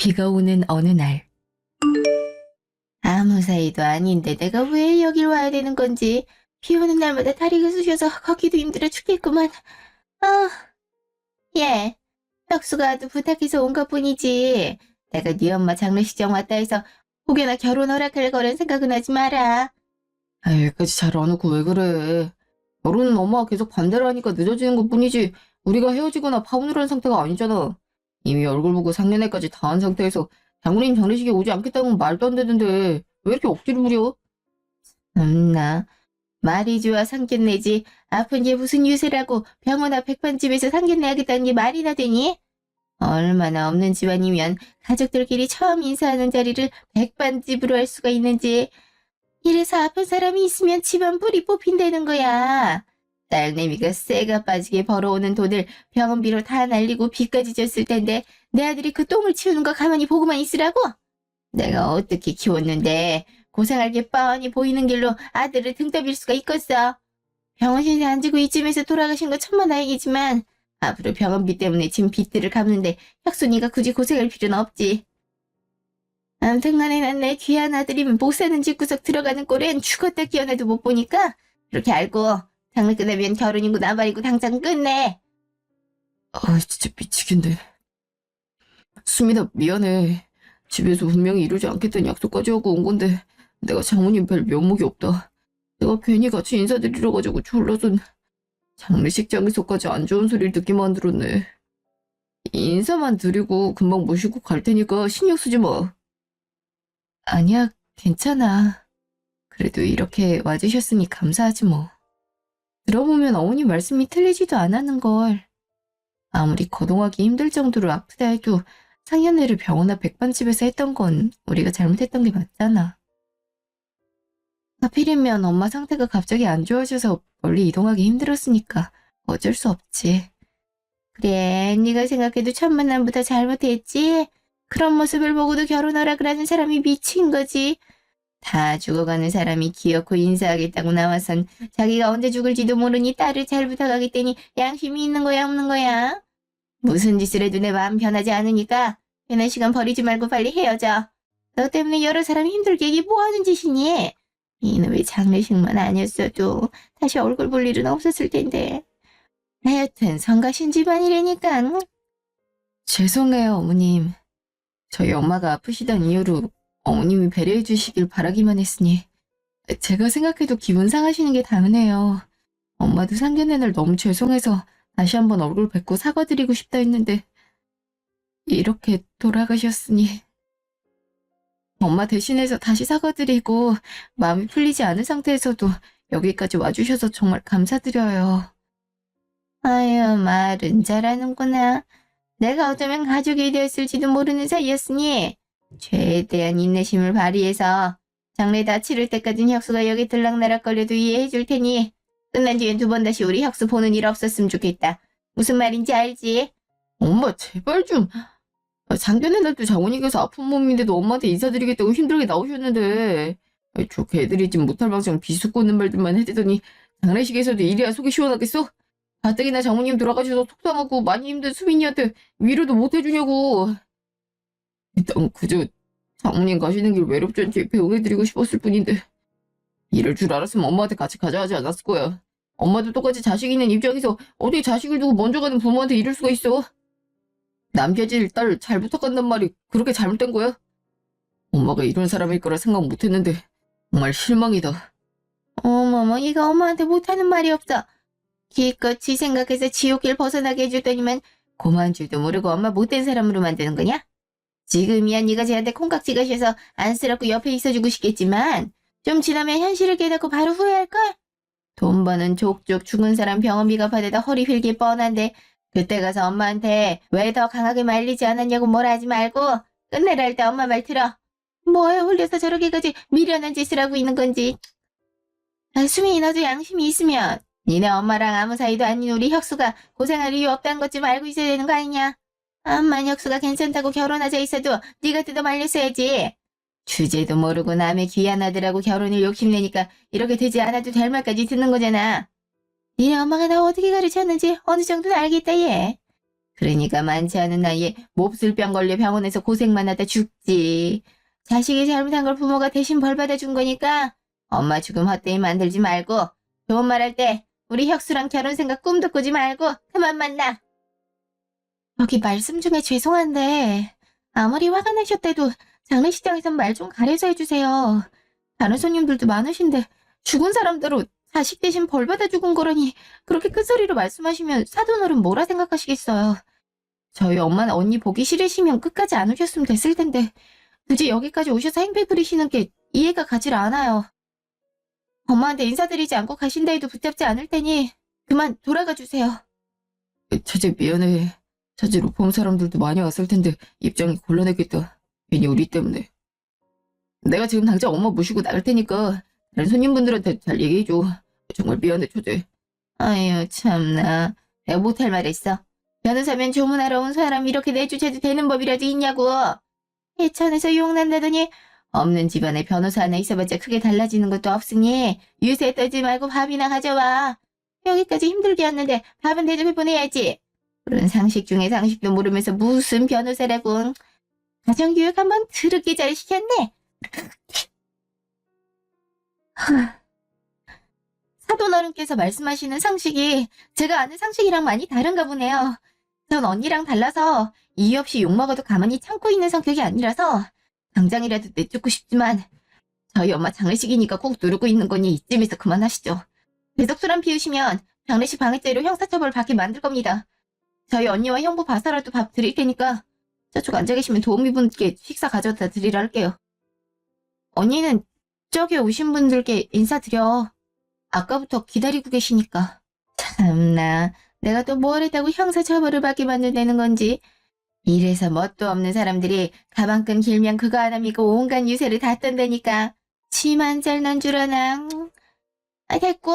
비가 오는 어느 날. 아무 사이도 아닌데 내가 왜 여길 와야 되는 건지. 비 오는 날마다 다리가 쑤셔서 걷기도 힘들어 죽겠구만. 아, 얘, 혁수가 아주 부탁해서 온 것뿐이지. 내가 네 엄마 장례식장 왔다 해서 혹여나 결혼 허락할 거란 생각은 하지 마라. 아, 여기까지 잘 안 오고 왜 그래. 결혼은 엄마가 계속 반대를 하니까 늦어지는 것뿐이지 우리가 헤어지거나 파혼을 한 상태가 아니잖아. 이미 얼굴 보고 상견례까지 다 한 상태에서 장모님 장례식에 오지 않겠다는 말도 안 되는데 왜 이렇게 억지를 부려? 나 말이 좋아 상견례지. 아픈 게 무슨 유세라고 병원 앞 백반집에서 상견례 하겠다는 게 말이나 되니? 얼마나 없는 집안이면 가족들끼리 처음 인사하는 자리를 백반집으로 할 수가 있는지. 이래서 아픈 사람이 있으면 집안 불이 뽑힌다는 거야. 딸내미가 쇠가 빠지게 벌어오는 돈을 병원비로 다 날리고 빚까지 졌을 텐데 내 아들이 그 똥을 치우는 거 가만히 보고만 있으라고? 내가 어떻게 키웠는데 고생할 게 뻔히 보이는 길로 아들을 등 떠밀 수가 있겠어. 병원 신세 안 지고 이쯤에서 돌아가신 거 천만다행이지만 앞으로 병원비 때문에 진 빚들을 갚는데 혁순이가 굳이 고생할 필요는 없지. 아무튼 간에 난 내 귀한 아들이 못 사는 집구석 들어가는 꼴엔 죽었다 깨어나도 못 보니까 그렇게 알고 장례 끝나면 결혼이고 나발이고 당장 끝내. 진짜 미치겠네. 수민아, 미안해. 집에서 분명히 이러지 않겠다는 약속까지 하고 온 건데 내가 장모님 뵐 면목이 없다. 내가 괜히 같이 인사드리러 가지고 졸라서 장례식장에서까지 안 좋은 소리를 듣게 만들었네. 인사만 드리고 금방 모시고 갈 테니까 신경 쓰지 마. 아니야, 괜찮아. 그래도 이렇게 와주셨으니 감사하지 뭐. 들어보면 어머니 말씀이 틀리지도 않았는걸. 아무리 거동하기 힘들 정도로 아프다 해도 상견례를 병원 앞 백반집에서 했던 건 우리가 잘못했던 게 맞잖아. 하필이면 엄마 상태가 갑자기 안 좋아져서 멀리 이동하기 힘들었으니까 어쩔 수 없지. 그래, 네가 생각해도 첫 만남부터 잘못했지? 그런 모습을 보고도 결혼하라 그러는 사람이 미친 거지. 다 죽어가는 사람이 기어코 인사하겠다고 나와선 자기가 언제 죽을지도 모르니 딸을 잘 부탁하겠다니 양심이 있는 거야 없는 거야? 무슨 짓을 해도 내 마음 변하지 않으니까 괜한 시간 버리지 말고 빨리 헤어져. 너 때문에 여러 사람이 힘들게 이게 뭐하는 짓이니? 이놈의 장례식만 아니었어도 다시 얼굴 볼 일은 없었을 텐데. 하여튼 성가신 집안이라니까. 죄송해요, 어머님. 저희 엄마가 아프시던 이유로 어머님이 배려해 주시길 바라기만 했으니 제가 생각해도 기분 상하시는 게 당연해요. 엄마도 상견례 날 너무 죄송해서 다시 한번 얼굴 뵙고 사과드리고 싶다 했는데 이렇게 돌아가셨으니 엄마 대신해서 다시 사과드리고 마음이 풀리지 않은 상태에서도 여기까지 와주셔서 정말 감사드려요. 아유, 말은 잘하는구나. 내가 어쩌면 가족이 되었을지도 모르는 사이였으니 최대한 인내심을 발휘해서 장례 다 치를 때까진 혁수가 여기 들락날락거려도 이해해 줄 테니 끝난 뒤엔 두 번 다시 우리 혁수 보는 일 없었으면 좋겠다. 무슨 말인지 알지? 엄마 제발 좀. 상견례 날도 장모님께서 아픈 몸인데도 엄마한테 인사드리겠다고 힘들게 나오셨는데 저 개들이 못할 망정 비수꽂는 말들만 해대더니 장례식에서도 이래야 속이 시원하겠어? 가뜩이나 장모님 돌아가셔서 속상하고 많이 힘든 수민이한테 위로도 못 해주냐고. 일단 그저 장모님 가시는 길 외롭지 않게 배웅해드리고 싶었을 뿐인데 이럴 줄 알았으면 엄마한테 같이 가자 하지 않았을 거야. 엄마도 똑같이 자식 있는 입장에서 어떻게 자식을 두고 먼저 가는 부모한테 이럴 수가 있어. 남겨질 딸 잘 부탁한단 말이 그렇게 잘못된 거야? 엄마가 이런 사람일 거라 생각 못했는데 정말 실망이다. 어머머, 이가 엄마한테 못하는 말이 없어. 기껏이 생각해서 지옥길 벗어나게 해줬더니만 고마운 줄도 모르고 엄마 못된 사람으로 만드는 거냐? 지금이야 네가 쟤한테 콩깍지 가셔서 안쓰럽고 옆에 있어주고 싶겠지만 좀 지나면 현실을 깨닫고 바로 후회할걸? 돈 버는 족족 죽은 사람 병원비 갚아대다 허리 휠게 뻔한데 그때 가서 엄마한테 왜 더 강하게 말리지 않았냐고 뭐라 하지 말고 끝내라 할 때 엄마 말 들어. 뭐에 홀려서 저렇게까지 미련한 짓을 하고 있는 건지. 수민이 너도 양심이 있으면 니네 엄마랑 아무 사이도 아닌 우리 혁수가 고생할 이유 없다는 것 좀 알고 있어야 되는 거 아니냐? 암만 혁수가 괜찮다고 결혼하자 있어도 네가 뜯어 말렸어야지. 주제도 모르고 남의 귀한 아들하고 결혼을 욕심내니까 이렇게 되지 않아도 될 말까지 듣는 거잖아. 니네 엄마가 나 어떻게 가르쳤는지 어느 정도는 알겠다 얘. 그러니까 많지 않은 나이에 몹쓸병 걸려 병원에서 고생만 하다 죽지. 자식이 잘못한 걸 부모가 대신 벌 받아준 거니까 엄마 죽음 헛되이 만들지 말고 좋은 말 할 때 우리 혁수랑 결혼 생각 꿈도 꾸지 말고 그만 만나. 여기 말씀 중에 죄송한데 아무리 화가 나셨대도 장례식장에선 말 좀 가려서 해주세요. 다른 손님들도 많으신데 죽은 사람대로 자식 대신 벌 받아 죽은 거라니 그렇게 큰 소리로 말씀하시면 사돈어른 뭐라 생각하시겠어요. 저희 엄마나 언니 보기 싫으시면 끝까지 안 오셨으면 됐을 텐데 굳이 여기까지 오셔서 행패 부리시는 게 이해가 가질 않아요. 엄마한테 인사드리지 않고 가신다 해도 붙잡지 않을 테니 그만 돌아가 주세요. 처제 미안해. 처제로 본 사람들도 많이 왔을 텐데 입장이 곤란했겠다. 괜히 우리 때문에. 내가 지금 당장 엄마 모시고 나갈 테니까 다른 손님분들한테 잘 얘기해줘. 정말 미안해 처제. 아유 참나. 내가 못할 말 했어. 변호사면 조문하러 온 사람 이렇게 내주셔도 되는 법이라도 있냐고. 해천에서 용난다더니 없는 집안에 변호사 하나 있어봤자 크게 달라지는 것도 없으니 유세 떨지 말고 밥이나 가져와. 여기까지 힘들게 왔는데 밥은 대접해 보내야지. 그런 상식 중에 상식도 모르면서 무슨 변호사라고. 가정교육 한번 더럽게 잘 시켰네. 사돈어른께서 말씀하시는 상식이 제가 아는 상식이랑 많이 다른가 보네요. 전 언니랑 달라서 이유 없이 욕먹어도 가만히 참고 있는 성격이 아니라서 당장이라도 내쫓고 싶지만 저희 엄마 장례식이니까 꼭 누르고 있는 거니 이쯤에서 그만하시죠. 계속 술 안 피우시면 장례식 방해죄로 형사처벌 받게 만들 겁니다. 저희 언니와 형부 봐서라도 밥 드릴 테니까 저쪽 앉아 계시면 도우미분께 식사 가져다 드리라 할게요. 언니는 저기 오신 분들께 인사드려. 아까부터 기다리고 계시니까. 참나, 내가 또 뭘 했다고 형사처벌을 받게 만든다는 건지. 이래서 뭣도 없는 사람들이 가방끈 길면 그거 하나 믿고 온갖 유세를 다 떤다니까. 치만 잘 난 줄 아나. 아, 됐고.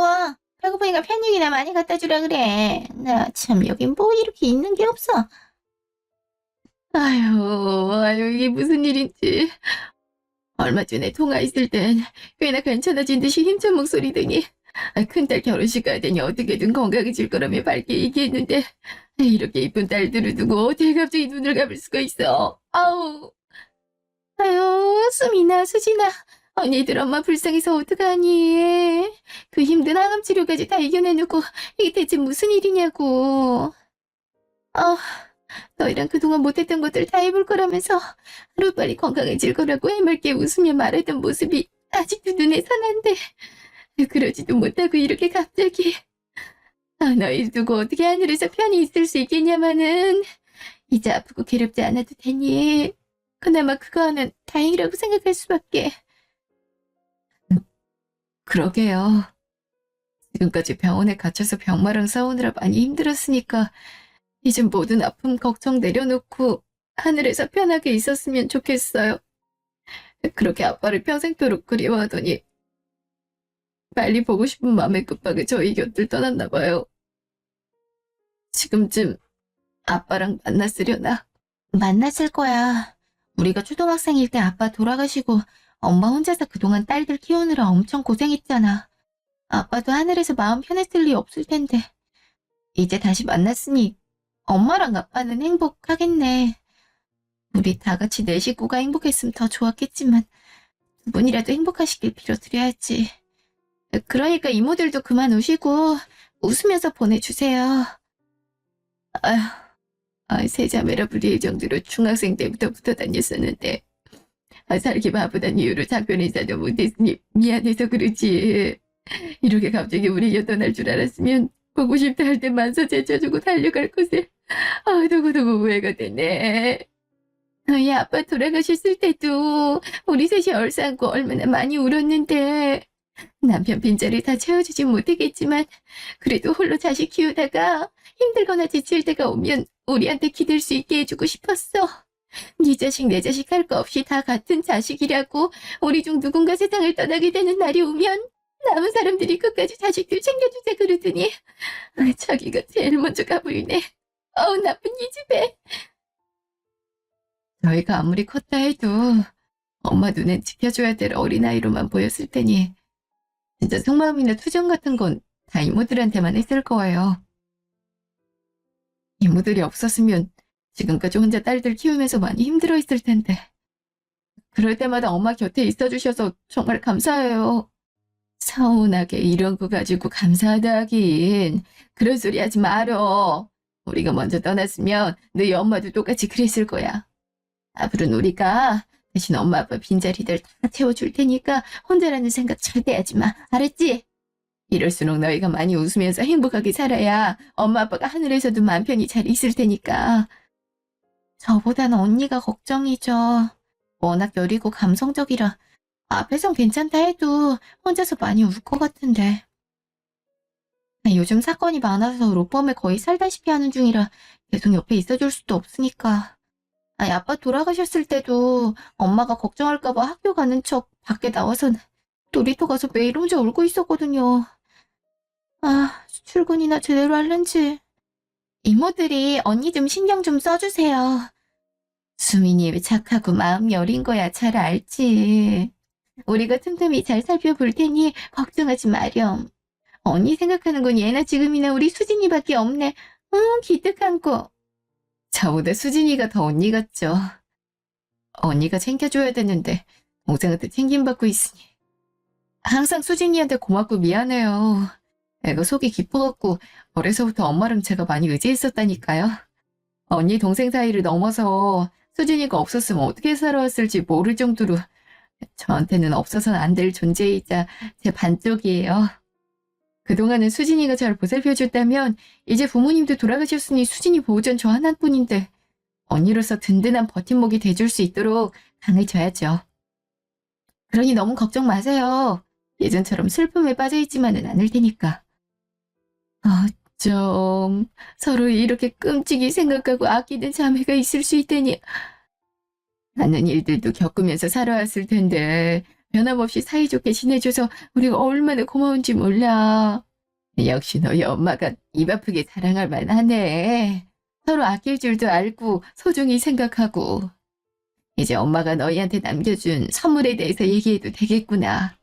배고프니까 편육이나 많이 갖다 주라 그래. 나 참 여긴 뭐 이렇게 있는 게 없어. 아유, 이게 무슨 일인지. 얼마 전에 통화했을 땐 꽤나 괜찮아진 듯이 힘찬 목소리더니 큰딸 결혼식 가야 되니 어떻게든 건강해질 거라며 밝게 얘기했는데 이렇게 이쁜 딸들을 두고 어떻게 갑자기 눈을 감을 수가 있어. 아유, 수민아, 수진아. 언니들 엄마 불쌍해서 어떡하니. 그 힘든 항암 치료까지 다 이겨내놓고 이게 대체 무슨 일이냐고. 너희랑 그동안 못했던 것들 다 해볼 거라면서 하루빨리 건강해질 거라고 해맑게 웃으며 말했던 모습이 아직도 눈에 선한데 그러지도 못하고 이렇게 갑자기. 너희 두고 어떻게 하늘에서 편히 있을 수 있겠냐마는. 이제 아프고 괴롭지 않아도 되니 그나마 그거는 다행이라고 생각할 수밖에. 그러게요. 지금까지 병원에 갇혀서 병마랑 싸우느라 많이 힘들었으니까 이젠 모든 아픔 걱정 내려놓고 하늘에서 편하게 있었으면 좋겠어요. 그렇게 아빠를 평생도록 그리워하더니 빨리 보고 싶은 마음에 급하게 저희 곁을 떠났나 봐요. 지금쯤 아빠랑 만났으려나? 만났을 거야. 우리가 초등학생일 때 아빠 돌아가시고 엄마 혼자서 그동안 딸들 키우느라 엄청 고생했잖아. 아빠도 하늘에서 마음 편했을 리 없을 텐데 이제 다시 만났으니 엄마랑 아빠는 행복하겠네. 우리 다 같이 내 식구가 행복했으면 더 좋았겠지만 두 분이라도 행복하시길 빌어드려야지. 그러니까 이모들도 그만 우시고 웃으면서 보내주세요. 세 자매라 불릴 정도로 중학생 때부터 붙어 다녔었는데 살기 바쁘단 이유로 작별 인사도 못했으니 미안해서 그러지. 이렇게 갑자기 우리 떠날 줄 알았으면 보고 싶다 할 때 만서 제쳐주고 달려갈 곳에 두고두고 후회가 되네. 너희 아빠 돌아가셨을 때도 우리 셋이 얼싸안고 얼마나 많이 울었는데 남편 빈자리 다 채워주지 못하겠지만 그래도 홀로 자식 키우다가 힘들거나 지칠 때가 오면 우리한테 기댈 수 있게 해주고 싶었어. 네 자식 내 자식 할 거 없이 다 같은 자식이라고 우리 중 누군가 세상을 떠나게 되는 날이 오면 남은 사람들이 끝까지 자식들 챙겨주자 그러더니 자기가 제일 먼저 가버리네. 나쁜 이 집에. 저희가 아무리 컸다 해도 엄마 눈엔 지켜줘야 될 어린아이로만 보였을 테니 진짜 속마음이나 투정 같은 건 다 이모들한테만 했을 거예요. 이모들이 없었으면 지금까지 혼자 딸들 키우면서 많이 힘들어했을 텐데. 그럴 때마다 엄마 곁에 있어주셔서 정말 감사해요. 서운하게 이런 거 가지고 감사하다 하긴. 그런 소리 하지 말어. 우리가 먼저 떠났으면 너희 엄마도 똑같이 그랬을 거야. 앞으로는 우리가 대신 엄마 아빠 빈자리들 다 채워줄 테니까 혼자라는 생각 절대 하지 마. 알았지? 이럴수록 너희가 많이 웃으면서 행복하게 살아야 엄마 아빠가 하늘에서도 마음 편히 잘 있을 테니까. 저보다는 언니가 걱정이죠. 워낙 여리고 감성적이라 앞에선 괜찮다 해도 혼자서 많이 울 것 같은데. 요즘 사건이 많아서 로펌에 거의 살다시피 하는 중이라 계속 옆에 있어줄 수도 없으니까. 아빠 돌아가셨을 때도 엄마가 걱정할까 봐 학교 가는 척 밖에 나와선 놀이터 가서 매일 혼자 울고 있었거든요. 출근이나 제대로 할는지. 이모들이 언니 좀 신경 좀 써주세요. 수민이 착하고 마음 여린 거야 잘 알지. 우리가 틈틈이 잘 살펴볼 테니 걱정하지 마렴. 언니 생각하는 건 예나 지금이나 우리 수진이밖에 없네. 기특한 거. 저보다 수진이가 더 언니 같죠. 언니가 챙겨줘야 되는데 동생한테 챙김받고 있으니. 항상 수진이한테 고맙고 미안해요. 애가 속이 깊어갖고 어려서부터 엄마랑 제가 많이 의지했었다니까요. 언니 동생 사이를 넘어서 수진이가 없었으면 어떻게 살아왔을지 모를 정도로 저한테는 없어서는 안 될 존재이자 제 반쪽이에요. 그동안은 수진이가 잘 보살펴줬다면 이제 부모님도 돌아가셨으니 수진이 보호전 저 하나뿐인데 언니로서 든든한 버팀목이 돼줄 수 있도록 강해져야죠. 그러니 너무 걱정 마세요. 예전처럼 슬픔에 빠져있지만은 않을 테니까. 좀 서로 이렇게 끔찍이 생각하고 아끼는 자매가 있을 수 있다니. 많은 일들도 겪으면서 살아왔을 텐데 변함없이 사이좋게 지내줘서 우리가 얼마나 고마운지 몰라. 역시 너희 엄마가 입 아프게 사랑할 만하네. 서로 아낄 줄도 알고 소중히 생각하고. 이제 엄마가 너희한테 남겨준 선물에 대해서 얘기해도 되겠구나.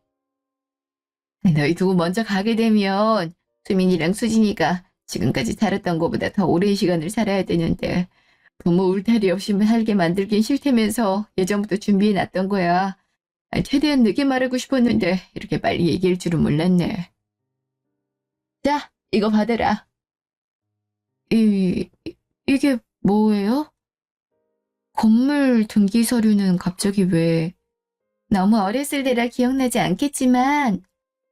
너희 두고 먼저 가게 되면 수민이랑 수진이가 지금까지 살았던 것보다 더 오랜 시간을 살아야 되는데 부모 울타리 없이 살게 만들긴 싫다면서 예전부터 준비해놨던 거야. 최대한 늦게 말하고 싶었는데 이렇게 빨리 얘기할 줄은 몰랐네. 자, 이거 받아라. 이게 뭐예요? 건물 등기 서류는 갑자기 왜? 너무 어렸을 때라 기억나지 않겠지만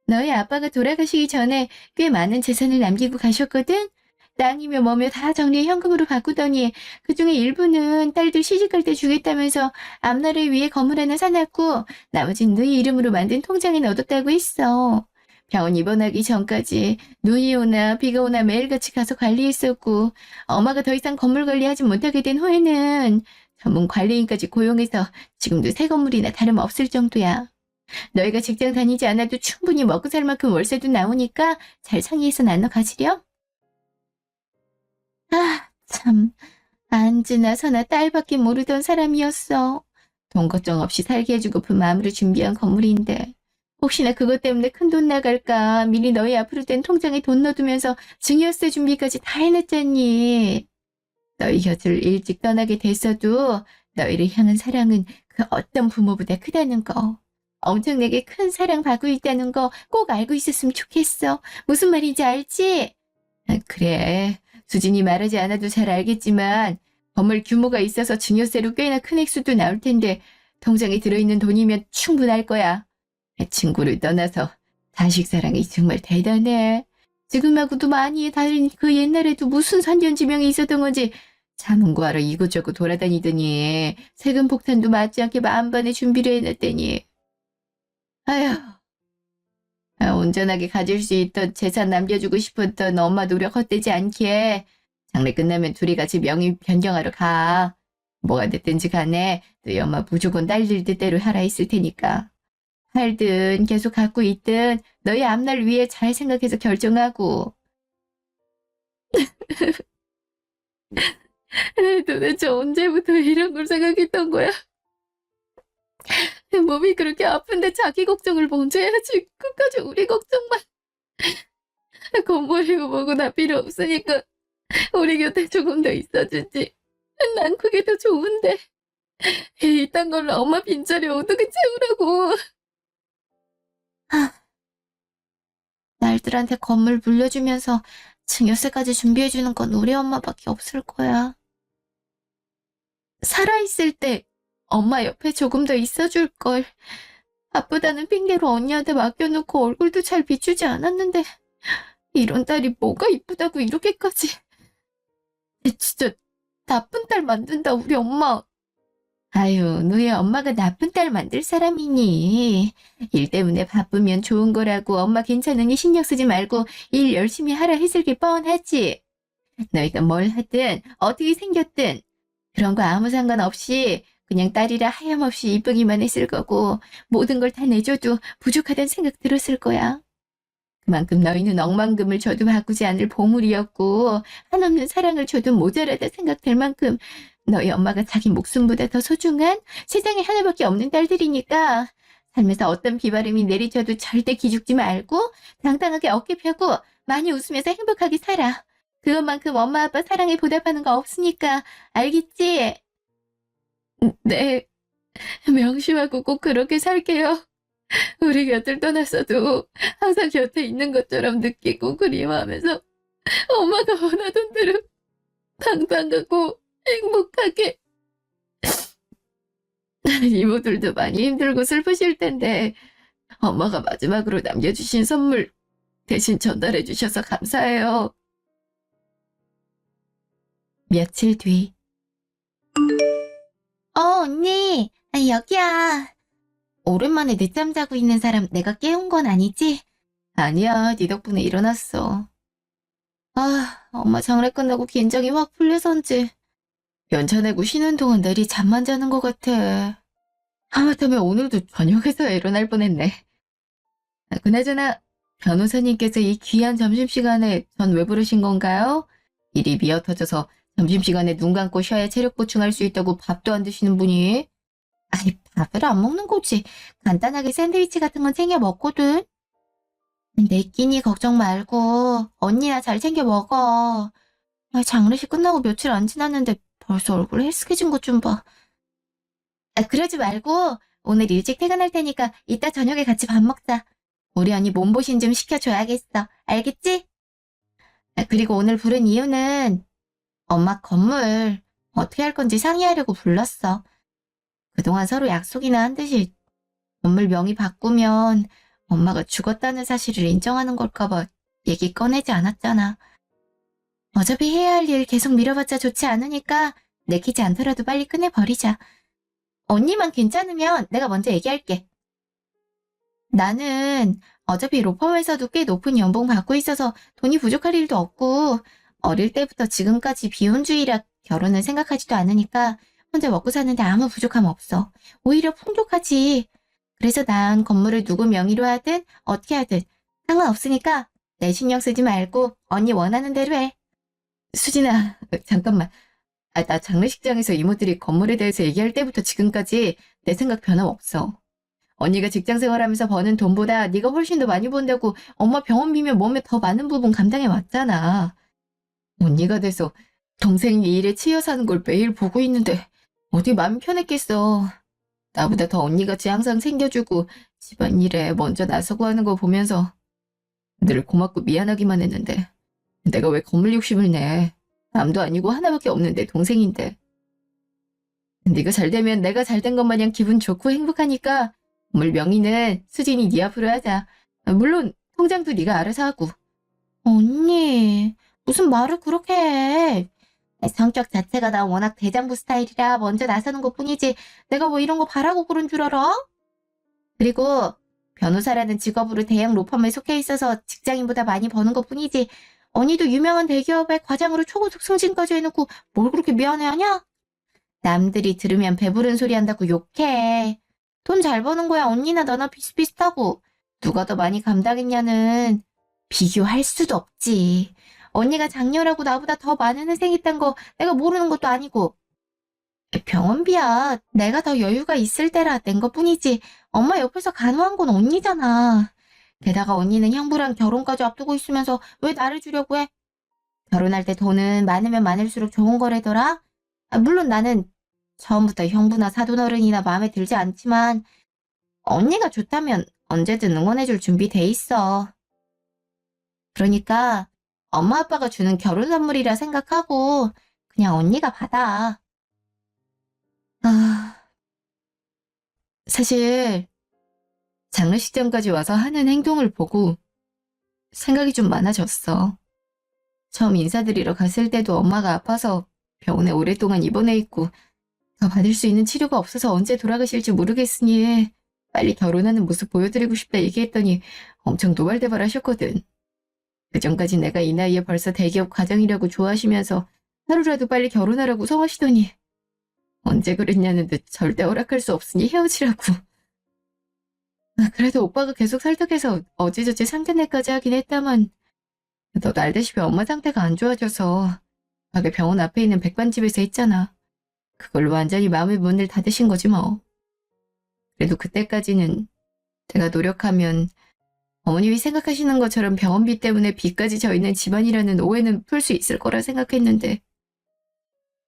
너희 아빠가 돌아가시기 전에 꽤 많은 재산을 남기고 가셨거든? 땅이며 뭐며 다 정리해 현금으로 바꾸더니 그중에 일부는 딸들 시집갈 때 주겠다면서 앞날을 위해 건물 하나 사놨고 나머지는 너희 이름으로 만든 통장에 넣어뒀다고 했어. 병원 입원하기 전까지 눈이 오나 비가 오나 매일같이 가서 관리했었고 엄마가 더 이상 건물 관리하지 못하게 된 후에는 전문 관리인까지 고용해서 지금도 새 건물이나 다름없을 정도야. 너희가 직장 다니지 않아도 충분히 먹고 살 만큼 월세도 나오니까 잘 상의해서 나눠 가지렴. 참, 안지나 서나 딸밖에 모르던 사람이었어. 돈 걱정 없이 살게 해주고픈 마음으로 준비한 건물인데 혹시나 그것 때문에 큰돈 나갈까 미리 너희 앞으로 된 통장에 돈 넣어두면서 증여세 준비까지 다 해놨잖니. 너희 곁을 일찍 떠나게 됐어도 너희를 향한 사랑은 그 어떤 부모보다 크다는 거. 엄청나게 큰 사랑 받고 있다는 거 꼭 알고 있었으면 좋겠어. 무슨 말인지 알지? 그래. 수진이 말하지 않아도 잘 알겠지만 건물 규모가 있어서 증여세로 꽤나 큰 액수도 나올 텐데 통장에 들어있는 돈이면 충분할 거야. 친구를 떠나서 자식 사랑이 정말 대단해. 지금하고도 많이 다른 그 옛날에도 무슨 선전지명이 있었던 건지 자문구하러 이곳저곳 돌아다니더니 세금 폭탄도 맞지 않게 만반의 준비를 해놨더니. 아휴. 온전하게 가질 수 있던 재산 남겨주고 싶었던 엄마 노력 헛되지 않게 장례 끝나면 둘이 같이 명의 변경하러 가. 뭐가 됐든지 간에 너희 엄마 무조건 딸들 뜻대로 하라 했을 테니까. 팔든 계속 갖고 있든 너희 앞날 위해 잘 생각해서 결정하고. 도대체 언제부터 이런 걸 생각했던 거야? 몸이 그렇게 아픈데 자기 걱정을 먼저 해야지. 끝까지 우리 걱정만. 건물이고 뭐고 다 필요 없으니까 우리 곁에 조금 더 있어주지. 난 그게 더 좋은데. 이딴 걸로 엄마 빈자리 어떻게 채우라고. 날들한테 건물 물려주면서 증여세까지 준비해주는 건 우리 엄마밖에 없을 거야. 살아있을 때 엄마 옆에 조금 더 있어줄 걸. 바쁘다는 핑계로 언니한테 맡겨놓고 얼굴도 잘 비추지 않았는데 이런 딸이 뭐가 이쁘다고 이렇게까지. 진짜 나쁜 딸 만든다 우리 엄마. 아유, 너희 엄마가 나쁜 딸 만들 사람이니. 일 때문에 바쁘면 좋은 거라고 엄마 괜찮으니 신경 쓰지 말고 일 열심히 하라 했을 게 뻔하지. 너희가 뭘 하든 어떻게 생겼든 그런 거 아무 상관없이 그냥 딸이라 하염없이 이쁘기만 했을 거고 모든 걸 다 내줘도 부족하다는 생각 들었을 거야. 그만큼 너희는 억만금을 줘도 바꾸지 않을 보물이었고 한없는 사랑을 줘도 모자라다 생각될 만큼 너희 엄마가 자기 목숨보다 더 소중한 세상에 하나밖에 없는 딸들이니까 삶에서 어떤 비바람이 내리쳐도 절대 기죽지 말고 당당하게 어깨 펴고 많이 웃으면서 행복하게 살아. 그것만큼 엄마 아빠 사랑에 보답하는 거 없으니까 알겠지? 네, 명심하고 꼭 그렇게 살게요. 우리 곁을 떠났어도 항상 곁에 있는 것처럼 느끼고 그리워하면서 엄마가 원하던 대로 당당하고 행복하게. 이모들도 많이 힘들고 슬프실 텐데 엄마가 마지막으로 남겨주신 선물 대신 전달해 주셔서 감사해요. 며칠 뒤. 언니, 여기야. 오랜만에 늦잠 자고 있는 사람 내가 깨운 건 아니지? 아니야, 네 덕분에 일어났어. 엄마 장례 끝나고 긴장이 확 풀려서인지 연차 내고 쉬는 동안 내리 잠만 자는 것 같아. 하마터면 오늘도 저녁에서 일어날 뻔했네. 그나저나 변호사님께서 이 귀한 점심시간에 전 왜 부르신 건가요? 일이 미어터져서 점심시간에 눈 감고 쉬어야 체력 보충할 수 있다고 밥도 안 드시는 분이. 아니, 밥을 안 먹는 거지. 간단하게 샌드위치 같은 건 챙겨 먹거든. 내 끼니 걱정 말고 언니나 잘 챙겨 먹어. 장례식 끝나고 며칠 안 지났는데 벌써 얼굴 헬스케진 것 좀 봐. 그러지 말고 오늘 일찍 퇴근할 테니까 이따 저녁에 같이 밥 먹자. 우리 언니 몸보신 좀 시켜줘야겠어. 알겠지? 그리고 오늘 부른 이유는 엄마 건물 어떻게 할 건지 상의하려고 불렀어. 그동안 서로 약속이나 한 듯이 건물 명의 바꾸면 엄마가 죽었다는 사실을 인정하는 걸까봐 얘기 꺼내지 않았잖아. 어차피 해야 할 일 계속 미뤄봤자 좋지 않으니까 내키지 않더라도 빨리 끝내버리자. 언니만 괜찮으면 내가 먼저 얘기할게. 나는 어차피 로펌에서도 꽤 높은 연봉 받고 있어서 돈이 부족할 일도 없고 어릴 때부터 지금까지 비혼주의라 결혼을 생각하지도 않으니까 혼자 먹고 사는데 아무 부족함 없어. 오히려 풍족하지. 그래서 난 건물을 누구 명의로 하든 어떻게 하든 상관없으니까 내 신경 쓰지 말고 언니 원하는 대로 해. 수진아, 잠깐만. 나 장례식장에서 이모들이 건물에 대해서 얘기할 때부터 지금까지 내 생각 변함없어. 언니가 직장 생활하면서 버는 돈보다 네가 훨씬 더 많이 번다고 엄마 병원비며 몸에 더 많은 부분 감당해 왔잖아. 언니가 돼서 동생이 일에 치여 사는 걸 매일 보고 있는데 어디 마음 편했겠어. 나보다 더 언니같이 항상 챙겨주고 집안일에 먼저 나서고 하는 거 보면서 늘 고맙고 미안하기만 했는데 내가 왜 건물 욕심을 내. 남도 아니고 하나밖에 없는데 동생인데. 네가 잘 되면 내가 잘 된 것 마냥 기분 좋고 행복하니까 건물 명의는 수진이 네 앞으로 하자. 물론 통장도 네가 알아서 하고. 언니, 무슨 말을 그렇게 해. 성격 자체가 나 워낙 대장부 스타일이라 먼저 나서는 것뿐이지 내가 뭐 이런 거 바라고 그런 줄 알아? 그리고 변호사라는 직업으로 대형 로펌에 속해 있어서 직장인보다 많이 버는 것뿐이지 언니도 유명한 대기업의 과장으로 초고속 승진까지 해놓고 뭘 그렇게 미안해하냐? 남들이 들으면 배부른 소리 한다고 욕해. 돈 잘 버는 거야 언니나 너나 비슷비슷하고 누가 더 많이 감당했냐는 비교할 수도 없지. 언니가 장녀라고 나보다 더 많은 회생 있단 거 내가 모르는 것도 아니고. 병원비야 내가 더 여유가 있을 때라 낸 것뿐이지 엄마 옆에서 간호한 건 언니잖아. 게다가 언니는 형부랑 결혼까지 앞두고 있으면서 왜 나를 주려고 해? 결혼할 때 돈은 많으면 많을수록 좋은 거래더라. 물론 나는 처음부터 형부나 사돈어른이나 마음에 들지 않지만 언니가 좋다면 언제든 응원해줄 준비 돼 있어. 그러니까 엄마 아빠가 주는 결혼 선물이라 생각하고 그냥 언니가 받아. 아, 사실 장례식장까지 와서 하는 행동을 보고 생각이 좀 많아졌어. 처음 인사드리러 갔을 때도 엄마가 아파서 병원에 오랫동안 입원해 있고 더 받을 수 있는 치료가 없어서 언제 돌아가실지 모르겠으니 빨리 결혼하는 모습 보여드리고 싶다 얘기했더니 엄청 노발대발하셨거든. 그전까지 내가 이 나이에 벌써 대기업 과장이라고 좋아하시면서 하루라도 빨리 결혼하라고 성하시더니 언제 그랬냐는 듯 절대 허락할 수 없으니 헤어지라고. 그래도 오빠가 계속 설득해서 어찌저찌 상견례까지 하긴 했다만 너도 알다시피 엄마 상태가 안 좋아져서 가게 병원 앞에 있는 백반집에서 했잖아. 그걸로 완전히 마음의 문을 닫으신 거지 뭐. 그래도 그때까지는 내가 노력하면 어머님이 생각하시는 것처럼 병원비 때문에 빚까지 져 있는 집안이라는 오해는 풀 수 있을 거라 생각했는데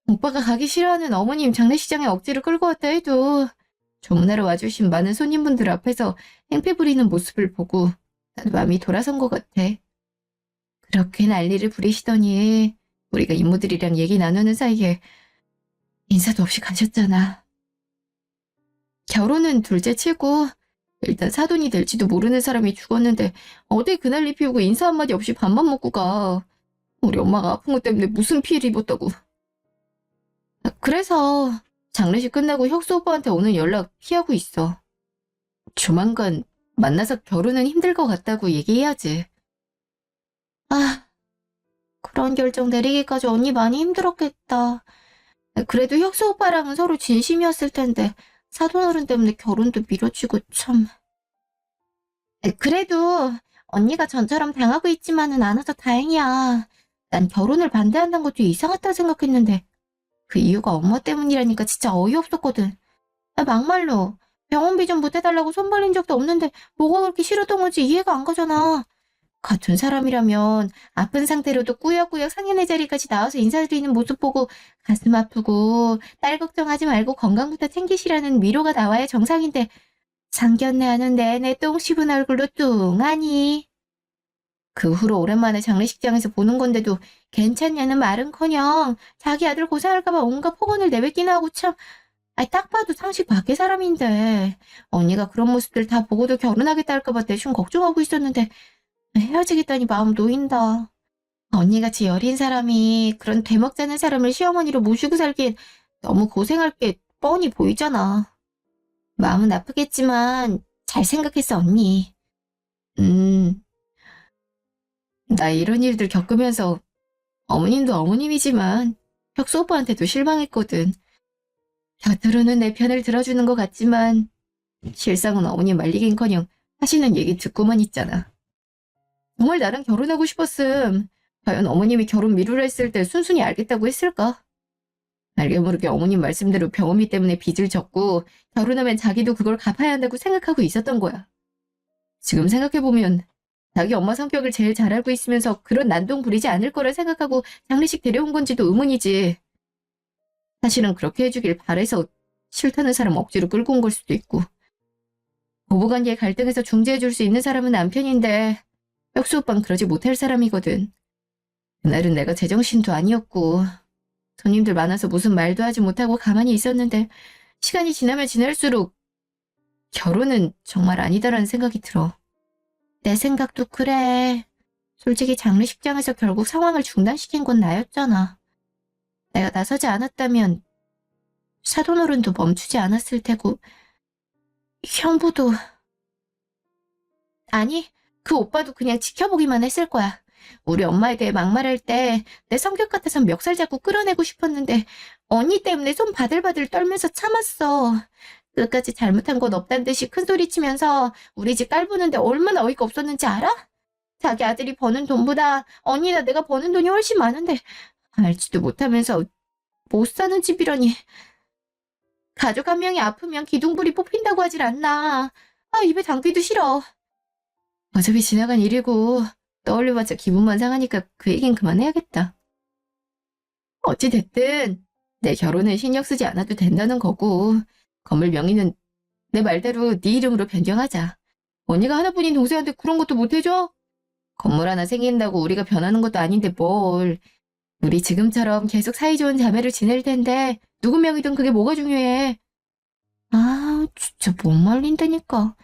오빠가 가기 싫어하는 어머님 장례식장에 억지로 끌고 왔다 해도 조문하러 와주신 많은 손님분들 앞에서 행패 부리는 모습을 보고 나도 마음이 돌아선 것 같아. 그렇게 난리를 부리시더니 우리가 이모들이랑 얘기 나누는 사이에 인사도 없이 가셨잖아. 결혼은 둘째 치고 일단 사돈이 될지도 모르는 사람이 죽었는데 어디 그 난리 피우고 인사 한마디 없이 밥만 먹고 가. 우리 엄마가 아픈 것 때문에 무슨 피해를 입었다고. 그래서 장례식 끝나고 혁수 오빠한테 오는 연락 피하고 있어. 조만간 만나서 결혼은 힘들 것 같다고 얘기해야지. 아, 그런 결정 내리기까지 언니 많이 힘들었겠다. 그래도 혁수 오빠랑은 서로 진심이었을 텐데 사돈어른 때문에 결혼도 미뤄지고 참. 그래도 언니가 전처럼 당하고 있지만은 않아서 다행이야. 난 결혼을 반대한다는 것도 이상하다 생각했는데 그 이유가 엄마 때문이라니까 진짜 어이없었거든. 막말로 병원비 좀 보태달라고 손 벌린 적도 없는데 뭐가 그렇게 싫었던 건지 이해가 안 가잖아. 같은 사람이라면 아픈 상태로도 꾸역꾸역 상견례 자리까지 나와서 인사드리는 모습 보고 가슴 아프고 딸 걱정하지 말고 건강부터 챙기시라는 위로가 나와야 정상인데 상견례 하는 내내 똥 씹은 얼굴로 뚱하니. 그 후로 오랜만에 장례식장에서 보는 건데도 괜찮냐는 말은커녕 자기 아들 고생할까봐 온갖 폭언을 내뱉기나 하고 참. 딱 봐도 상식 밖의 사람인데 언니가 그런 모습들 다 보고도 결혼하겠다 할까봐 대충 걱정하고 있었는데 헤어지겠다니 마음 놓인다. 언니같이 여린 사람이 그런 되먹자는 사람을 시어머니로 모시고 살기엔 너무 고생할 게 뻔히 보이잖아. 마음은 아프겠지만 잘 생각했어 언니. 나 이런 일들 겪으면서 어머님도 어머님이지만 혁수 오빠한테도 실망했거든. 곁으로는 내 편을 들어주는 것 같지만 실상은 어머님 말리긴커녕 하시는 얘기 듣고만 있잖아. 정말 나랑 결혼하고 싶었음. 과연 어머님이 결혼 미루려 했을 때 순순히 알겠다고 했을까? 알게 모르게 어머님 말씀대로 병원비 때문에 빚을 졌고 결혼하면 자기도 그걸 갚아야 한다고 생각하고 있었던 거야. 지금 생각해보면 자기 엄마 성격을 제일 잘 알고 있으면서 그런 난동 부리지 않을 거라 생각하고 장례식 데려온 건지도 의문이지. 사실은 그렇게 해주길 바래서 싫다는 사람 억지로 끌고 온 걸 수도 있고. 부부관계 갈등에서 중재해줄 수 있는 사람은 남편인데 혁수 오빠는 그러지 못할 사람이거든. 그날은 내가 제정신도 아니었고 손님들 많아서 무슨 말도 하지 못하고 가만히 있었는데 시간이 지나면 지날수록 결혼은 정말 아니다라는 생각이 들어. 내 생각도 그래. 솔직히 장례식장에서 결국 상황을 중단시킨 건 나였잖아. 내가 나서지 않았다면 사돈어른도 멈추지 않았을 테고 형부도 아니 그 오빠도 그냥 지켜보기만 했을 거야. 우리 엄마에 대해 막말할 때 내 성격 같아선 멱살 잡고 끌어내고 싶었는데 언니 때문에 손 바들바들 떨면서 참았어. 끝까지 잘못한 건 없다는 듯이 큰소리치면서 우리 집 깔보는데 얼마나 어이가 없었는지 알아? 자기 아들이 버는 돈보다 언니나 내가 버는 돈이 훨씬 많은데 알지도 못하면서 못 사는 집이라니. 가족 한 명이 아프면 기둥불이 뽑힌다고 하질 않나. 입에 담기도 싫어. 어차피 지나간 일이고 떠올려봤자 기분만 상하니까 그 얘긴 그만해야겠다. 어찌됐든 내 결혼은 신경 쓰지 않아도 된다는 거고 건물 명의는 내 말대로 네 이름으로 변경하자. 언니가 하나뿐인 동생한테 그런 것도 못 해줘? 건물 하나 생긴다고 우리가 변하는 것도 아닌데 뭘. 우리 지금처럼 계속 사이좋은 자매를 지낼 텐데 누구 명의든 그게 뭐가 중요해. 아, 진짜 못 말린다니까.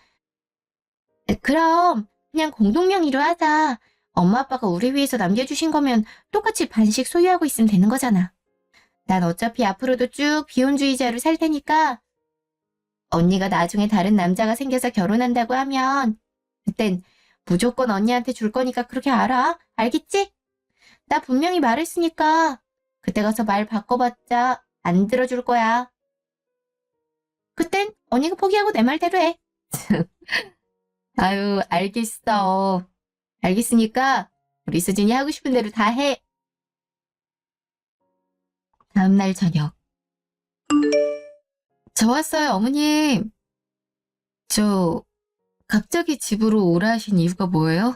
그럼 그냥 공동명의로 하자. 엄마 아빠가 우리 위해서 남겨주신 거면 똑같이 반씩 소유하고 있으면 되는 거잖아. 난 어차피 앞으로도 쭉 비혼주의자로 살 테니까 언니가 나중에 다른 남자가 생겨서 결혼한다고 하면 그땐 무조건 언니한테 줄 거니까 그렇게 알아. 알겠지? 나 분명히 말했으니까 그때 가서 말 바꿔봤자 안 들어줄 거야. 그땐 언니가 포기하고 내 말대로 해. 아유, 알겠어. 알겠으니까 우리 수진이 하고 싶은 대로 다 해. 다음날 저녁. 저 왔어요, 어머님. 갑자기 집으로 오라 하신 이유가 뭐예요?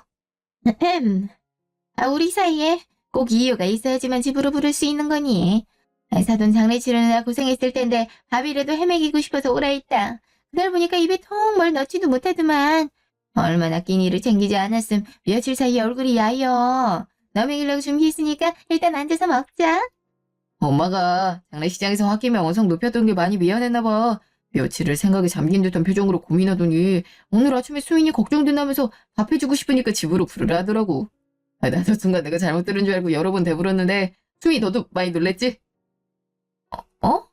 우리 사이에 꼭 이유가 있어야지만 집으로 부를 수 있는 거니. 사돈 장례 치르느라 고생했을 텐데 밥이라도 헤매기고 싶어서 오라 했다. 그날 보니까 입에 통 뭘 넣지도 못하더만. 얼마나 끼니를 챙기지 않았음 며칠 사이에 얼굴이 야여. 너 먹이려고 준비했으니까 일단 앉아서 먹자. 엄마가 장례식장에서 홧김에 언성 높였던 게 많이 미안했나 봐. 며칠을 생각에 잠긴 듯한 표정으로 고민하더니 오늘 아침에 수인이 걱정된다면서 밥 해주고 싶으니까 집으로 부르라 하더라고. 나도 순간 내가 잘못 들은 줄 알고 여러 번 대물었는데 수인이 너도 많이 놀랬지? 어?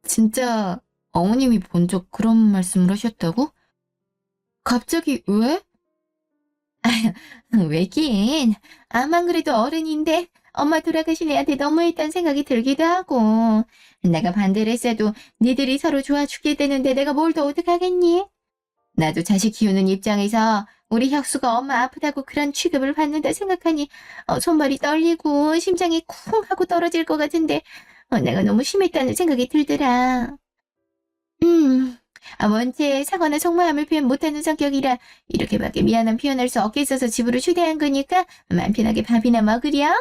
진짜 어머님이 먼저 그런 말씀을 하셨다고? 갑자기 왜? 왜긴. 아만 그래도 어른인데 엄마 돌아가신 애한테 너무했다는 생각이 들기도 하고 내가 반대를 했어도 니들이 서로 좋아 죽겠다는데 내가 뭘 더 어떡하겠니? 나도 자식 키우는 입장에서 우리 혁수가 엄마 아프다고 그런 취급을 받는다 생각하니 손발이 떨리고 심장이 쿵 하고 떨어질 것 같은데 내가 너무 심했다는 생각이 들더라. 원체 사과나 속마음을 표현 못하는 성격이라 이렇게밖에 미안한 표현할 수 없겠어서 집으로 초대한 거니까 마음 편하게 밥이나 먹으렴.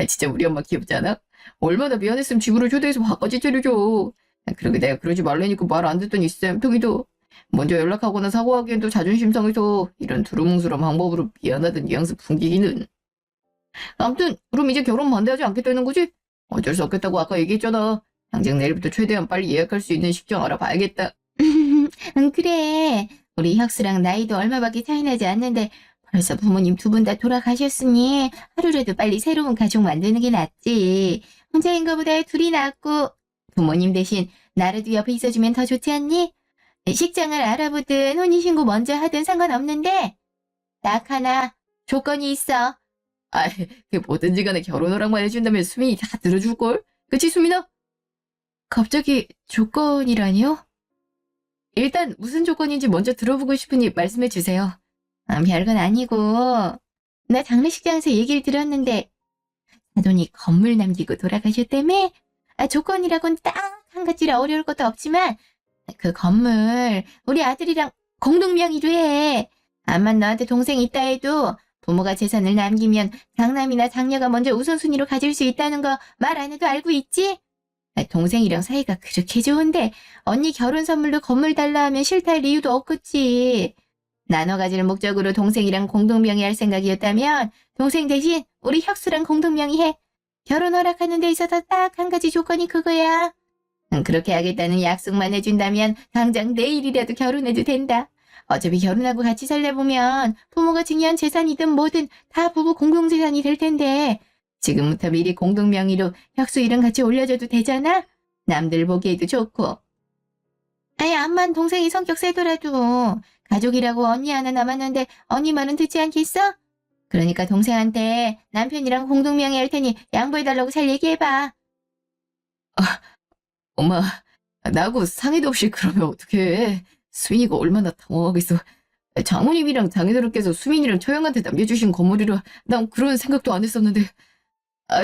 진짜 우리 엄마 귀엽지 않아? 얼마나 미안했으면 집으로 초대해서 밥까지 차려줘. 그러게 내가 그러지 말라니까 말 안 듣더니 쌤통이도 먼저 연락하거나 사과하기엔 또 자존심 상해서 이런 두루뭉술한 방법으로 미안하던 뉘앙스 풍기기는. 아무튼 그럼 이제 결혼 반대하지 않겠다는 거지? 어쩔 수 없겠다고 아까 얘기했잖아. 당장 내일부터 최대한 빨리 예약할 수 있는 식장 알아봐야겠다. 그래. 우리 혁수랑 나이도 얼마밖에 차이 나지 않는데 벌써 부모님 두 분 다 돌아가셨으니 하루라도 빨리 새로운 가족 만드는 게 낫지. 혼자인 거보다 둘이 낫고 부모님 대신 나라도 옆에 있어주면 더 좋지 않니? 식장을 알아보든 혼인신고 먼저 하든 상관없는데 딱 하나 조건이 있어. 그 뭐든지 간에 결혼 허락만 해준다면 수민이 다 들어줄걸? 그치 수민아? 갑자기 조건이라니요? 일단 무슨 조건인지 먼저 들어보고 싶으니 말씀해 주세요. 별건 아니고 나 장례식장에서 얘기를 들었는데 사돈이 건물 남기고 돌아가셨다며? 조건이라고는 딱 한 가지라 어려울 것도 없지만 그 건물 우리 아들이랑 공동명의로 해. 암만 너한테 동생이 있다 해도 부모가 재산을 남기면 장남이나 장녀가 먼저 우선순위로 가질 수 있다는 거 말 안 해도 알고 있지? 동생이랑 사이가 그렇게 좋은데 언니 결혼 선물로 건물 달라 하면 싫다 할 이유도 없겠지. 나눠 가질 목적으로 동생이랑 공동명의 할 생각이었다면 동생 대신 우리 혁수랑 공동명의 해. 결혼 허락하는 데 있어서 딱 한 가지 조건이 그거야. 그렇게 하겠다는 약속만 해준다면 당장 내일이라도 결혼해도 된다. 어차피 결혼하고 같이 살다 보면 부모가 증여한 재산이든 뭐든 다 부부 공동재산이 될 텐데 지금부터 미리 공동명의로 혁수 이름 같이 올려줘도 되잖아? 남들 보기에도 좋고. 암만 동생이 성격 세더라도 가족이라고 언니 하나 남았는데 언니 말은 듣지 않겠어? 그러니까 동생한테 남편이랑 공동명의 할 테니 양보해달라고 잘 얘기해봐. 엄마, 나하고 상의도 없이 그러면 어떡해. 수민이가 얼마나 당황하겠어. 장모님이랑 장인어른께서 수민이랑 처형한테 남겨주신 건물이라 난 그런 생각도 안 했었는데.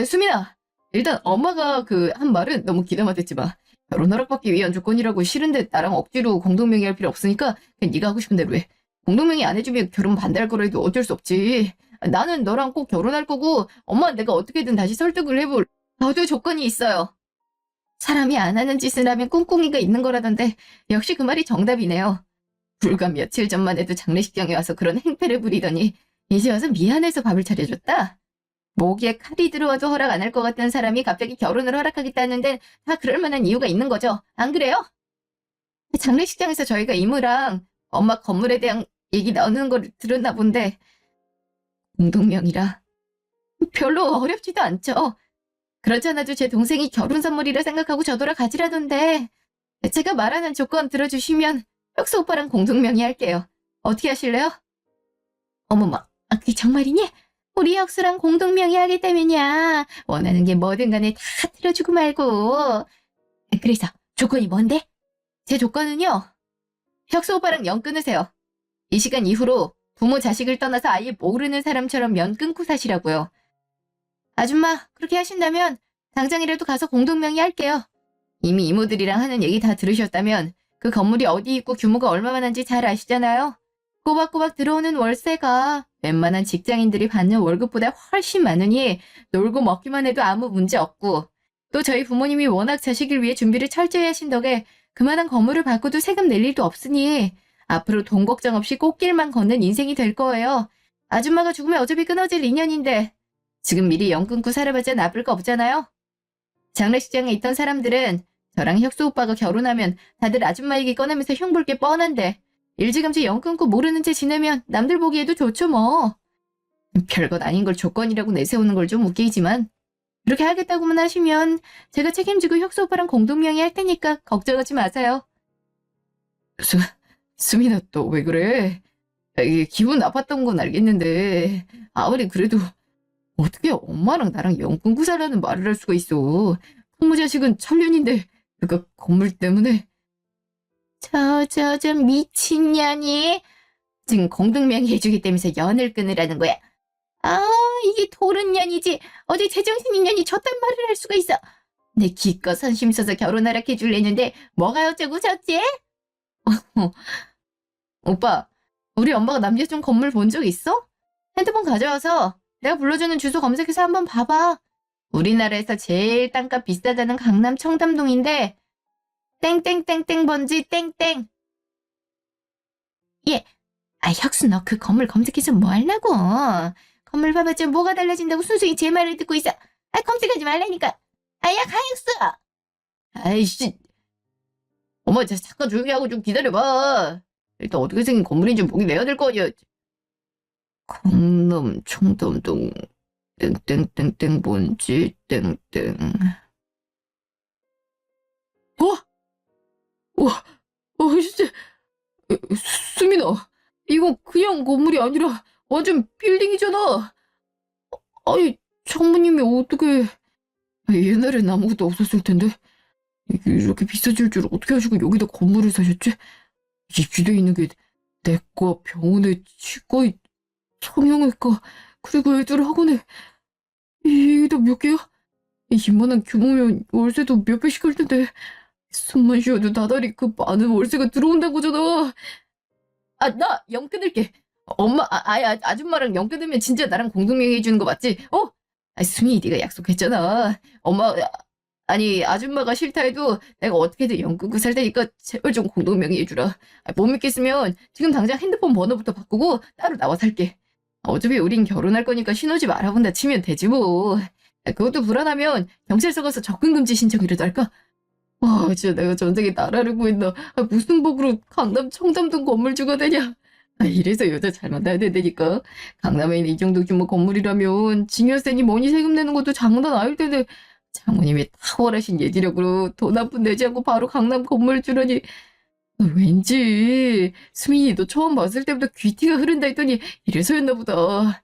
수민아, 일단 엄마가 한 말은 너무 기대만 듣지 마. 결혼 허락받기 위한 조건이라고 싫은데 나랑 억지로 공동명의 할 필요 없으니까 그냥 네가 하고 싶은 대로 해. 공동명의 안 해주면 결혼 반대할 거라 해도 어쩔 수 없지. 나는 너랑 꼭 결혼할 거고 엄마는 내가 어떻게든 다시 설득을 해볼 저도 조건이 있어요. 사람이 안 하는 짓을 하면 꿍꿍이가 있는 거라던데 역시 그 말이 정답이네요. 불과 며칠 전만 해도 장례식장에 와서 그런 행패를 부리더니 이제 와서 미안해서 밥을 차려줬다? 목에 칼이 들어와도 허락 안 할 것 같던 사람이 갑자기 결혼을 허락하겠다는데 다 그럴 만한 이유가 있는 거죠. 안 그래요? 장례식장에서 저희가 이모랑 엄마 건물에 대한 얘기 나누는 걸 들었나 본데 공동명이라 별로 어렵지도 않죠. 그렇지 않아도 제 동생이 결혼 선물이라 생각하고 저더러 가지라던데 제가 말하는 조건 들어주시면 혁수 오빠랑 공동명의 할게요. 어떻게 하실래요? 어머머, 그게 정말이니? 우리 혁수랑 공동명의 하겠다면야 원하는 게 뭐든 간에 다 들어주고 말고. 그래서 조건이 뭔데? 제 조건은요. 혁수 오빠랑 연 끊으세요. 이 시간 이후로 부모 자식을 떠나서 아예 모르는 사람처럼 연 끊고 사시라고요. 아줌마 그렇게 하신다면 당장이라도 가서 공동명의 할게요. 이미 이모들이랑 하는 얘기 다 들으셨다면 그 건물이 어디 있고 규모가 얼마만한지 잘 아시잖아요. 꼬박꼬박 들어오는 월세가 웬만한 직장인들이 받는 월급보다 훨씬 많으니 놀고 먹기만 해도 아무 문제 없고 또 저희 부모님이 워낙 자식을 위해 준비를 철저히 하신 덕에 그만한 건물을 바꿔도 세금 낼 일도 없으니 앞으로 돈 걱정 없이 꽃길만 걷는 인생이 될 거예요. 아줌마가 죽으면 어차피 끊어질 인연인데 지금 미리 연 끊고 살아봤자 나쁠 거 없잖아요. 장례식장에 있던 사람들은 저랑 혁수 오빠가 결혼하면 다들 아줌마 얘기 꺼내면서 흉볼 게 뻔한데 일찌감치 연 끊고 모르는 채 지내면 남들 보기에도 좋죠 뭐. 별것 아닌 걸 조건이라고 내세우는 걸 좀 웃기지만 그렇게 하겠다고만 하시면 제가 책임지고 혁수 오빠랑 공동명의 할 테니까 걱정하지 마세요. 수민아 또 왜 그래? 이게 기분 나빴던 건 알겠는데 아무리 그래도 어떻게 엄마랑 나랑 연 끊고 살라는 말을 할 수가 있어. 부모자식은 천년인데 그니까 건물 때문에. 저 미친년이 지금 공동명의 해주겠다면서 연을 끊으라는 거야. 아 이게 도른년이지 어디 제정신인 년이 저딴 말을 할 수가 있어. 내 기껏 선심 써서 결혼 허락해줄래는데 뭐가 어쩌고 저쩌지? 오빠 우리 엄마가 남겨준 건물 본 적 있어? 핸드폰 가져와서 내가 불러주는 주소 검색해서 한번 봐봐. 우리나라에서 제일 땅값 비싸다는 강남 청담동인데 땡땡땡땡 번지 땡땡. 예. 혁수 너 그 건물 검색해서 뭐 하려고? 건물 봐봤자 뭐가 달라진다고 순순히 제 말을 듣고 있어. 검색하지 말라니까. 야 가혁수. 아이씨. 어머 잠깐 조용히 하고 좀 기다려봐. 일단 어떻게 생긴 건물인지 보기 내야 될 거 아니야. 강남 청담동 땡땡땡땡 뭔지 땡땡. 진짜 수민아 이거 그냥 건물이 아니라 완전 빌딩이잖아. 아니 장모님이 어떻게 옛날엔 아무것도 없었을 텐데 이게 이렇게 비싸질 줄 어떻게 하시고 여기다 건물을 사셨지? 입주돼 있는 게 내과, 병원에, 치과, 성형외과 그리고 애들 학원에 이게 다 몇 개야? 이만한 규모면 월세도 몇 배씩 할 텐데 숨만 쉬어도 나달이 그 많은 월세가 들어온다는 거잖아. 나 연 끊을게. 엄마, 아줌마랑 연 끊으면 진짜 나랑 공동명의 해주는 거 맞지? 수민이 네가 약속했잖아. 엄마, 아니 아줌마가 싫다 해도 내가 어떻게든 연 끊고 살 테니까 제발 좀 공동명의 해주라. 못 믿겠으면 지금 당장 핸드폰 번호부터 바꾸고 따로 나와 살게. 어차피 우린 결혼할 거니까 신호집 알아본다 치면 되지 뭐. 그것도 불안하면 경찰서 가서 접근금지 신청이라도 할까? 진짜 내가 전생에 나라를 구했나. 무슨 복으로 강남 청담동 건물주가 되냐. 이래서 여자 잘 만나야 된다니까. 강남에 있는 이 정도 규모 건물이라면 증여세니 뭐니 세금 내는 것도 장난 아닐 텐데 장모님이 탁월하신 예지력으로 돈 한 푼 내지 않고 바로 강남 건물주라니. 왠지 수민이 너 처음 봤을 때부터 귀티가 흐른다 했더니 이래서였나 보다.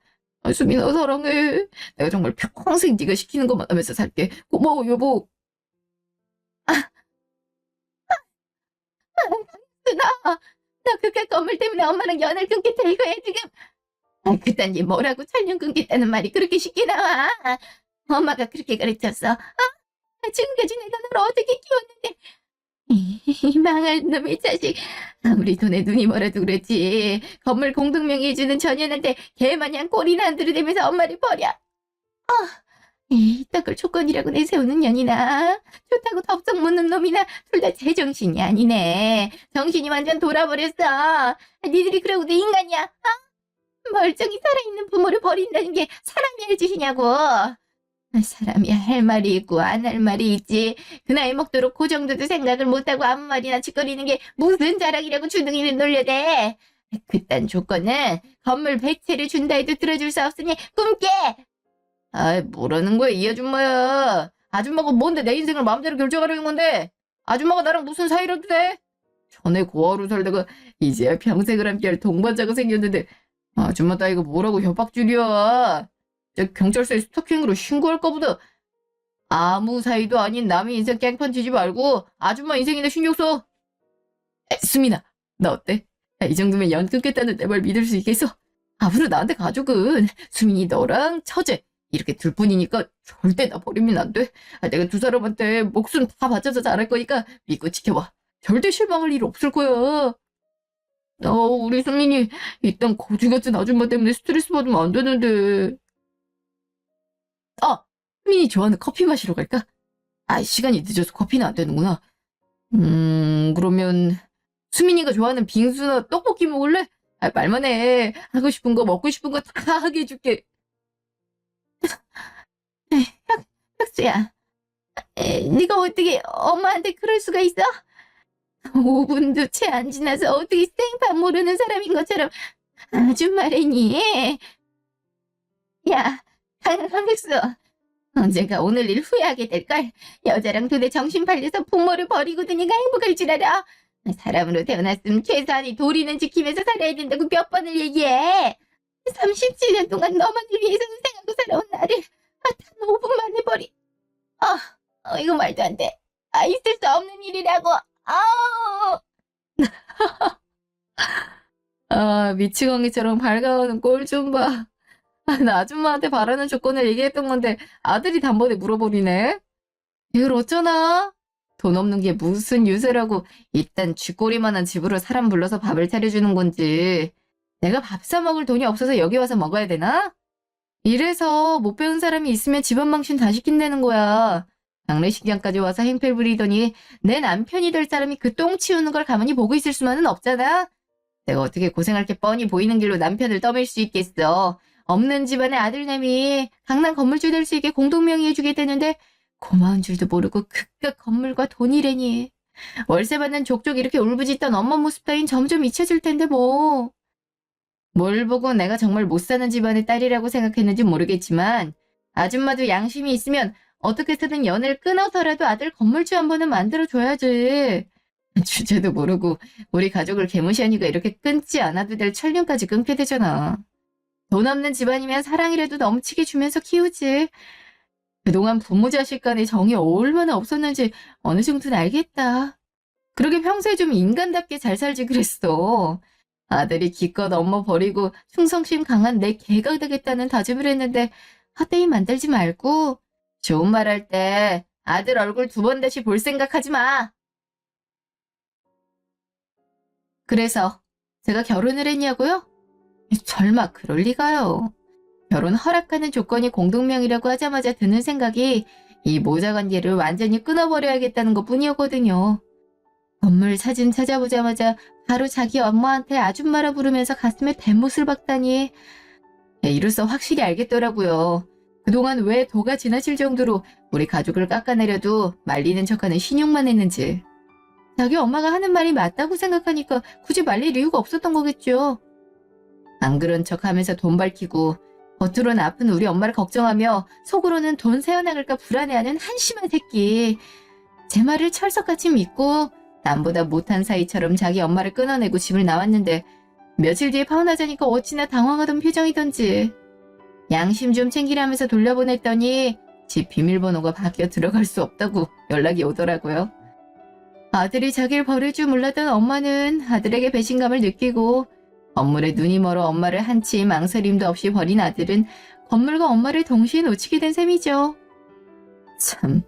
수민아 사랑해. 내가 정말 평생 네가 시키는 것만 하면서 살게. 고마워 여보. 나 그깟 건물 때문에 엄마랑 연을 끊겠다 이거야 지금. 그딴 게 뭐라고 철륜 끊겠다는 말이 그렇게 쉽게 나와. 엄마가 그렇게 가르쳤어. 지금까지 내가 널 어떻게 키웠는데 이 망할 놈의 자식. 아무리 돈에 눈이 멀어도 그렇지. 건물 공동명의해주는 전현한테 개마냥 꼴이나 안 들이대면서 엄마를 버려. 이딴 걸 조건이라고 내세우는 년이나 좋다고 덥석 묻는 놈이나 둘 다 제정신이 아니네. 정신이 완전 돌아버렸어. 니들이 그러고도 인간이야? 멀쩡히 살아있는 부모를 버린다는 게 사람이 할 짓이냐고. 사람이 할 말이 있고 안 할 말이 있지. 그 나이 먹도록 그 정도도 생각을 못하고 아무 말이나 짓거리는 게 무슨 자랑이라고 주둥이를 놀려대. 그딴 조건은 건물 100채를 준다 해도 들어줄 수 없으니 꿈깨. 뭐라는 거야 이 아줌마야. 아줌마가 뭔데 내 인생을 마음대로 결정하려는 건데. 아줌마가 나랑 무슨 사이라도 돼? 전에 고아로 살다가 이제야 평생을 함께할 동반자가 생겼는데 아줌마 따위가 뭐라고 협박줄이야. 경찰서에 스토킹으로 신고할까 보다. 아무 사이도 아닌 남의 인생 깽판 치지 말고 아줌마 인생이나 신경 써. 수민아, 나 어때? 이 정도면 연 끊겠다는 내 말 믿을 수 있겠어? 앞으로 나한테 가족은 수민이 너랑 처제 이렇게 둘뿐이니까 절대 나 버리면 안 돼. 내가 두 사람한테 목숨 다 바쳐서 잘할 거니까 믿고 지켜봐. 절대 실망할 일 없을 거야. 우리 수민이 일단 거지 같은 아줌마 때문에 스트레스 받으면 안 되는데. 수민이 좋아하는 커피 마시러 갈까? 시간이 늦어서 커피는 안 되는구나. 그러면 수민이가 좋아하는 빙수나 떡볶이 먹을래? 말만 해. 하고 싶은 거 먹고 싶은 거 다 하게 해줄게. 혁수야, 네가 어떻게 엄마한테 그럴 수가 있어? 5분도 채 안 지나서 어떻게 생판 모르는 사람인 것처럼 아줌마래니? 야, 강백수, 언젠가 오늘 일 후회하게 될걸. 여자랑 돈에 정신 팔려서 부모를 버리고 드니까 행복할 줄 알아? 사람으로 태어났으면 최소한이 도리는 지키면서 살아야 된다고 몇 번을 얘기해. 37년 동안 너만을 위해서 희생하고 살아온 나를 단 5분 만에 버리. 이거 말도 안 돼. 있을 수 없는 일이라고. 미치광이처럼 밝아오는 꼴 좀 봐. 나 아줌마한테 바라는 조건을 얘기했던 건데 아들이 단번에 물어버리네. 이걸 어쩌나? 돈 없는 게 무슨 유세라고 일단 쥐꼬리만한 집으로 사람 불러서 밥을 차려주는 건지. 내가 밥 사 먹을 돈이 없어서 여기 와서 먹어야 되나? 이래서 못 배운 사람이 있으면 집안 망신 다 시킨다는 거야. 장례식장까지 와서 행패 부리더니 내 남편이 될 사람이 그 똥 치우는 걸 가만히 보고 있을 수만은 없잖아. 내가 어떻게 고생할 게 뻔히 보이는 길로 남편을 떠밀 수 있겠어. 없는 집안의 아들내미 강남 건물주 될 수 있게 공동명의해주게 되는데 고마운 줄도 모르고 그깟 건물과 돈이래니. 월세 받는 족족 이렇게 울부짖던 엄마 모습 따윈 점점 잊혀질 텐데 뭐. 뭘 보고 내가 정말 못 사는 집안의 딸이라고 생각했는지 모르겠지만 아줌마도 양심이 있으면 어떻게 해서든 연을 끊어서라도 아들 건물주 한 번은 만들어줘야지. 주제도 모르고 우리 가족을 개무시하니까 이렇게 끊지 않아도 될 천륜까지 끊게 되잖아. 돈 없는 집안이면 사랑이라도 넘치게 주면서 키우지. 그동안 부모 자식 간의 정이 얼마나 없었는지 어느 정도는 알겠다. 그러게 평소에 좀 인간답게 잘 살지 그랬어. 아들이 기껏 엄마 버리고 충성심 강한 내 개가 되겠다는 다짐을 했는데 헛되이 만들지 말고 좋은 말 할 때 아들 얼굴 2번 다시 볼 생각하지 마. 그래서 제가 결혼을 했냐고요? 설마 그럴 리가요. 결혼 허락하는 조건이 공동명의라고 하자마자 드는 생각이 이 모자 관계를 완전히 끊어버려야겠다는 것뿐이었거든요. 건물 사진 찾아보자마자 바로 자기 엄마한테 아줌마라 부르면서 가슴에 대못을 박다니. 이로써 확실히 알겠더라고요. 그동안 왜 도가 지나칠 정도로 우리 가족을 깎아내려도 말리는 척하는 신용만 했는지. 자기 엄마가 하는 말이 맞다고 생각하니까 굳이 말릴 이유가 없었던 거겠죠. 안 그런 척하면서 돈 밝히고 겉으로는 아픈 우리 엄마를 걱정하며 속으로는 돈 새어나갈까 불안해하는 한심한 새끼. 제 말을 철석같이 믿고 남보다 못한 사이처럼 자기 엄마를 끊어내고 집을 나왔는데 며칠 뒤에 파혼하자니까 어찌나 당황하던 표정이던지. 양심 좀 챙기라면서 돌려보냈더니 집 비밀번호가 바뀌어 들어갈 수 없다고 연락이 오더라고요. 아들이 자기를 버릴 줄 몰랐던 엄마는 아들에게 배신감을 느끼고 건물에 눈이 멀어 엄마를 한치 망설임도 없이 버린 아들은 건물과 엄마를 동시에 놓치게 된 셈이죠. 참,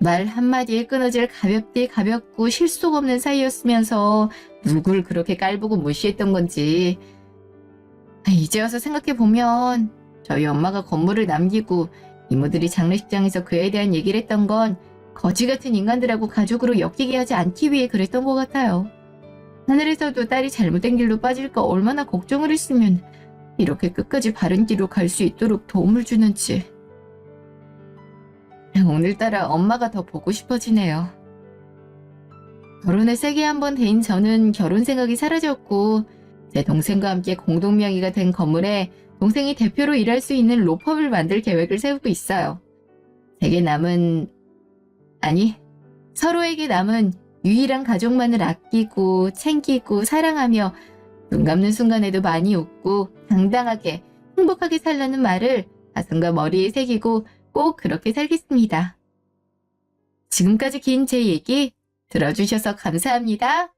말 한마디에 끊어질 가볍디 가볍고 실속 없는 사이였으면서 누굴 그렇게 깔보고 무시했던 건지. 이제 와서 생각해보면 저희 엄마가 건물을 남기고 이모들이 장례식장에서 그에 대한 얘기를 했던 건 거지 같은 인간들하고 가족으로 엮이게 하지 않기 위해 그랬던 것 같아요. 하늘에서도 딸이 잘못된 길로 빠질까 얼마나 걱정을 했으면 이렇게 끝까지 바른 길로 갈 수 있도록 도움을 주는지. 오늘따라 엄마가 더 보고 싶어지네요. 결혼을 세게 한번 대인 저는 결혼 생각이 사라졌고 제 동생과 함께 공동명의가 된 건물에 동생이 대표로 일할 수 있는 로펌을 만들 계획을 세우고 있어요. 제게 남은, 아니, 서로에게 남은 유일한 가족만을 아끼고 챙기고 사랑하며 눈 감는 순간에도 많이 웃고 당당하게 행복하게 살라는 말을 가슴과 머리에 새기고 꼭 그렇게 살겠습니다. 지금까지 긴 제 얘기 들어주셔서 감사합니다.